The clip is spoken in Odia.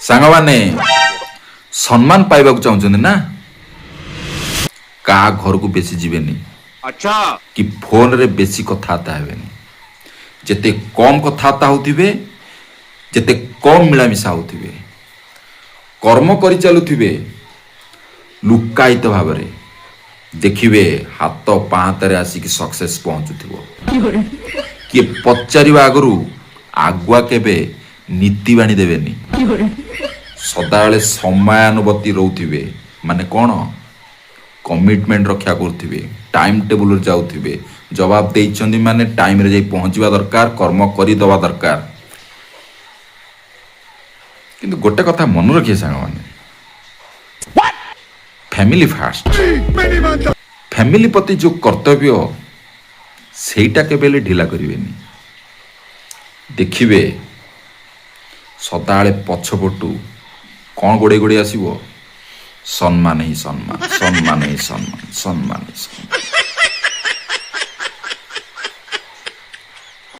ସାଙ୍ଗମାନେ ସମ୍ମାନ ପାଇବାକୁ ଚାହୁଁଛନ୍ତି ନା କାହା ଘରକୁ ବେଶୀ ଯିବେନି କି ଫୋନରେ ବେଶୀ କଥାବାର୍ତ୍ତା ହେବେନି। ଯେତେ କମ୍ କଥାବାର୍ତ୍ତା ହେଉଥିବେ ଯେତେ କମ୍ ମିଳାମିଶା ହେଉଥିବେ କର୍ମ କରିଚାଲୁଥିବେ ଲୁକାୟିତ ଭାବରେ ଦେଖିବେ ହାତ ପାହାନ୍ତରେ ଆସିକି ସକ୍ସେସ୍ ପହଞ୍ଚୁଥିବ। କିଏ ପଚାରିବା ଆଗରୁ ଆଗୁଆ କେବେ ନୀତିବାଣୀ ଦେବେନି। ସଦାବେଳେ ସମୟାନୁବର୍ତ୍ତୀ ରହୁଥିବେ ମାନେ କ'ଣ କମିଟମେଣ୍ଟ ରକ୍ଷା କରୁଥିବେ ଟାଇମ୍ ଟେବୁଲରେ ଯାଉଥିବେ। ଜବାବ ଦେଇଛନ୍ତି ମାନେ ଟାଇମରେ ଯାଇ ପହଞ୍ଚିବା ଦରକାର କର୍ମ କରିଦେବା ଦରକାର। କିନ୍ତୁ ଗୋଟେ କଥା ମନେ ରଖିବେ ସାଙ୍ଗମାନେ ଫ୍ୟାମିଲି ଫାଷ୍ଟ। ଫ୍ୟାମିଲି ପ୍ରତି ଯେଉଁ କର୍ତ୍ତବ୍ୟ ସେଇଟା କେବେ ହେଲେ ଢିଲା କରିବେନି। ଦେଖିବେ ସଦାବେଳେ ପଛପଟୁ କ'ଣ ଗୋଡ଼େଇ ଗୋଡ଼େଇ ଆସିବ ସମ୍ମାନ ହିଁ ସମ୍ମାନ ସମ୍ମାନ ହିଁ ସମ୍ମାନ ସମ୍ମାନ ହିଁ ସମ୍ମାନ।